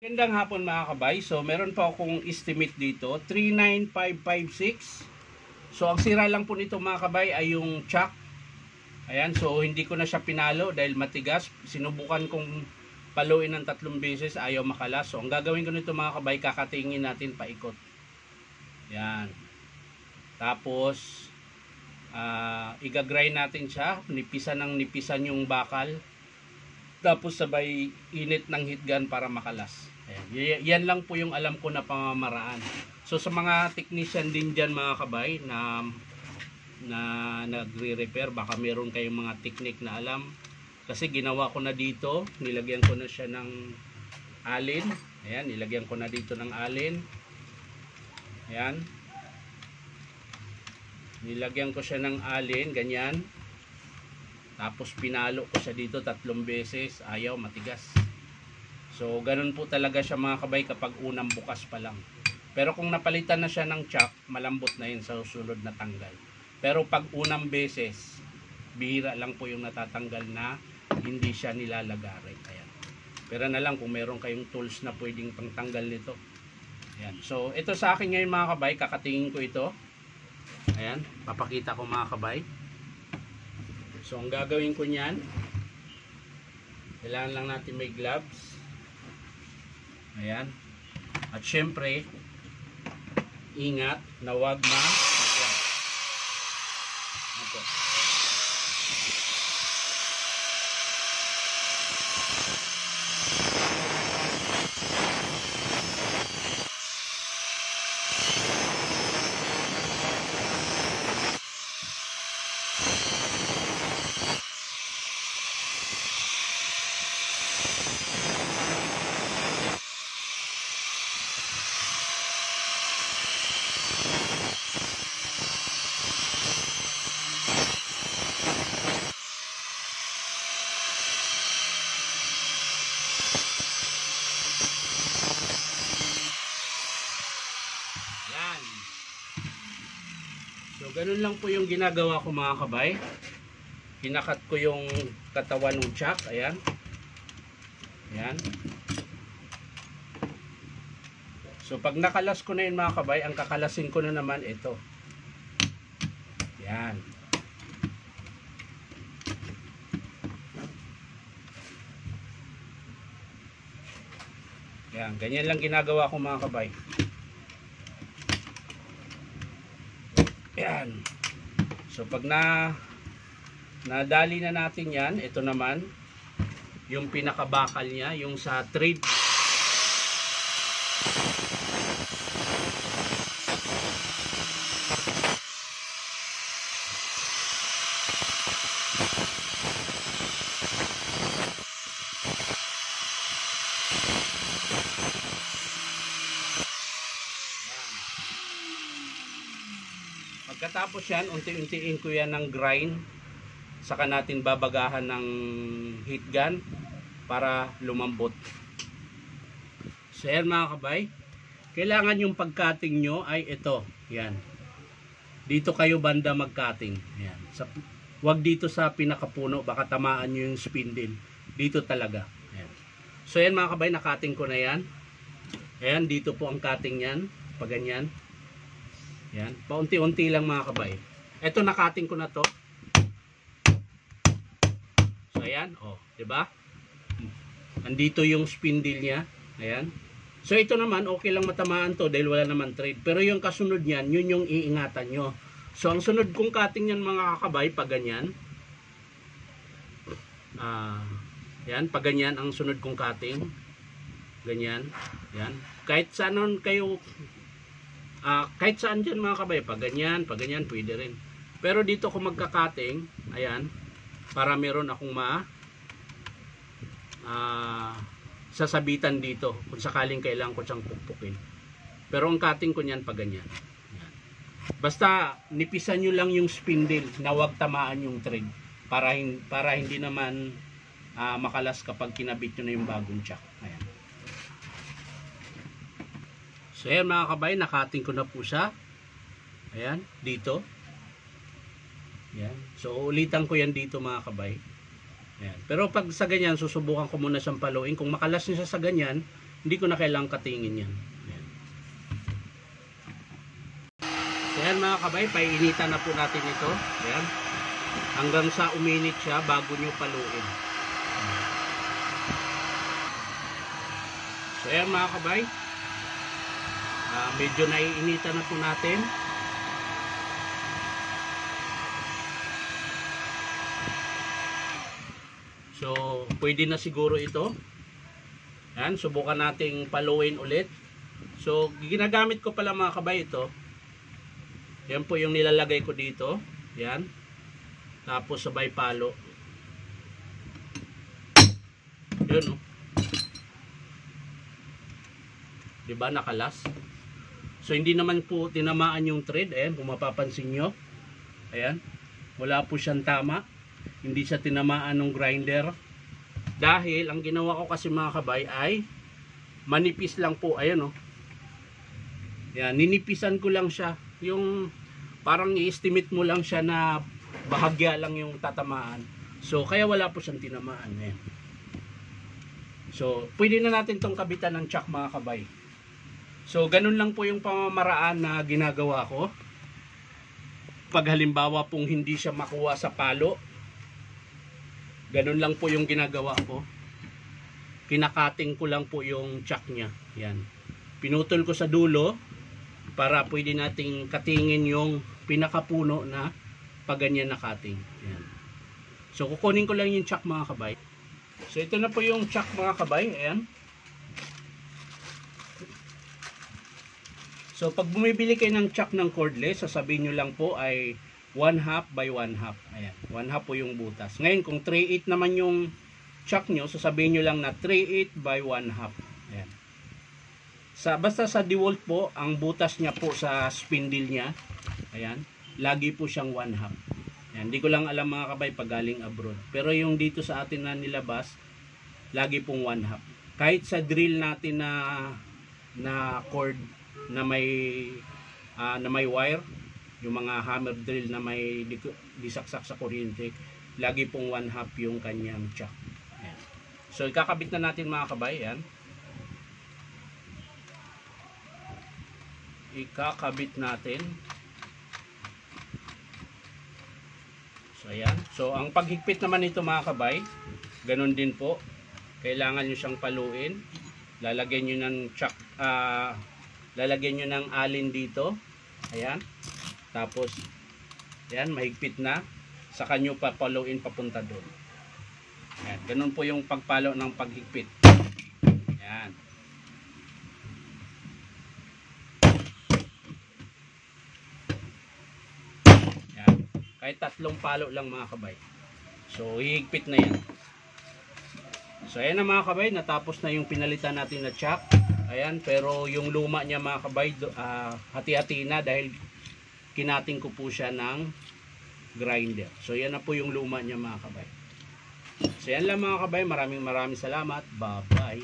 Magandang hapon mga kabay. So meron pa akong estimate dito, 39556. So ang sira lang po nito mga kabay ay yung chuck. Ayan, so hindi ko na siya pinalo dahil matigas. Sinubukan kong paluin ng 3 beses, ayaw makalas. So ang gagawin ko nito mga kabay, kakatingin natin paikot. Ayan. Tapos igagrind natin siya, nipisan yung bakal. Tapos sabay init ng heat gun para makalas. Ayan. Yan lang po yung alam ko na pamamaraan. So sa mga technician din dyan mga kabay na nagre-repair, baka meron kayong mga technique na alam. Kasi ginawa ko na dito, nilagyan ko na siya ng alin. Ayan, nilagyan ko na dito ng alin. Ayan. Nilagyan ko siya ng alin, ganyan. Tapos pinalo ko siya dito 3 beses, ayaw, matigas. So ganun po talaga siya mga kabay kapag unang bukas pa lang. Pero kung napalitan na siya ng chuck, malambot na yun sa susunod na tanggal. Pero pag unang beses, bihira lang po yung natatanggal na hindi siya nilalagarin. Ayan. Pero na lang kung meron kayong tools na pwedeng pangtanggal nito. Ayan. So ito sa akin ngayon mga kabay, kakatingin ko ito. Ayan, papakita ko mga kabay. So ang gagawin ko niyan, kailangan lang natin may gloves. Ayan. At syempre, ingat na wag ma-squat. Ito. So ganun lang po yung ginagawa ko mga kabay. Kinakat ko yung katawan ng chuck. Ayan. Ayan. So pag nakalas ko na yun mga kabay, ang kakalasin ko na naman ito. Ayan. Ayan. Ganyan lang ginagawa ko mga kabay. Ayan. So pag nadali na natin yan, ito naman yung pinakabakal niya, yung sa thread. Pagkatapos yan, unti-untiin ko yan ng grind. Saka natin babagahan ng heat gun para lumambot. So yan mga kabay, kailangan yung pag-cutting nyo ay ito. Yan. Dito kayo banda mag-cutting. Yan. Wag dito sa pinakapuno, baka tamaan nyo yung spindle. Dito talaga. Yan. So yan mga kabay, na-cutting ko na yan. Ayan, dito po ang cutting yan. Pag ganyan. Yan, paunti-unti lang mga kabay. Ito nakating ko na to. So ayan, oh, 'di ba? Andito yung spindle niya. Ayan. So ito naman okay lang matamaan to dahil wala naman thread. Pero yung kasunod niyan, yun yung iingatan nyo. So ang sunod kong cutting niyan mga kakabay pag ganyan. Yan, pag ganyan ang sunod kong cutting. Ganyan. Yan. Kahit saan kayo kahit saan dyan mga kabay, pag ganyan, pwede rin. Pero dito ko magkakating, ayan, para meron akong sasabitan dito, kung sakaling kailangan ko siyang pukpukin. Pero ang cutting ko niyan, pag ganyan. Ayan. Basta, nipisan nyo lang yung spindle, na huwag tamaan yung thread, para hindi naman makalas kapag kinabit nyo na yung bagong chuck. Ayan. So ayan mga kabay, nakating ko na po siya. Ayan, dito. Ayan. So ulitan ko yan dito mga kabay. Ayan. Pero pag sa ganyan, susubukan ko muna siyang paluin. Kung makalas niya sa ganyan, Hindi ko na kailangang katingin yan. Ayan. So yan mga kabay, painitan na po natin ito. Ayan. Hanggang sa uminit siya bago nyo paluin. So ayan mga kabay, medyo naiinitan na po natin. So pwede na siguro ito. Yan, subukan nating paluin ulit. So ginagamit ko pala mga kabay ito. Yan po yung nilalagay ko dito. Yan. Tapos sabay palo. Yun oh. Diba nakalas? So hindi naman po tinamaan yung thread. Ayan, kung mapapansin nyo. Ayan. Wala po siyang tama. Hindi siya tinamaan ng grinder. Dahil ang ginawa ko kasi mga kabay ay manipis lang po. Ayan oh. Ayan, ninipisan ko lang siya. Yung parang i-estimate mo lang siya na bahagya lang yung tatamaan. So kaya wala po siyang tinamaan. Ayan. So pwede na natin tong kabitan ng chuck mga kabay. So ganun lang po yung pamamaraan na ginagawa ko. Pag halimbawa pong hindi siya makuha sa palo, ganun lang po yung ginagawa ko. Kinakating ko lang po yung chuck niya. Yan. Pinutol ko sa dulo para pwede nating katingin yung pinakapuno na pag ganyan na cutting. Yan. So kukunin ko lang yung chuck mga kabay. So ito na po yung chuck mga kabay. Ayan. So pag bumibili kayo ng chuck ng cordless, sasabihin nyo lang po ay 1/2 by 1/2. Ayan, 1/2 po yung butas. Ngayon kung 3/8 naman yung chuck nyo, sasabihin nyo lang na 3/8 by 1/2. Ayan. Basta sa DeWalt po, ang butas niya po sa spindle niya, ayan, lagi po siyang 1/2. Ayan, hindi ko lang alam mga kabay pag galing abroad. Pero yung dito sa atin na nilabas, lagi pong 1/2. Kahit sa drill natin na cord na may wire, yung mga hammer drill na may disaksak sa kuryente, lagi pong 1/2 yung kanyang chuck. Ayan. So ikakabit na natin mga kabay. Ayan. Ikakabit natin. So ayan. So ang paghigpit naman nito mga kabay, ganun din po. Kailangan nyo siyang paluin. Lalagyan nyo ng chuck, lalagyan nyo ng alin dito. Ayan. Tapos, ayan, mahigpit na. Saka nyo papaluin papunta doon. Ayan. Ganun po yung pagpalo ng paghigpit. Ayan. Ayan. Kahit 3 palo lang mga kabay. So, hihigpit na yan. So, ayan na mga kabay. Natapos na yung pinalitan natin na chuck. Ayan, pero yung luma niya mga kabay, hati-hati na dahil kinating ko po siya ng grinder. So yan na po yung luma niya mga kabay. So yan lang mga kabay, maraming salamat. Bye bye.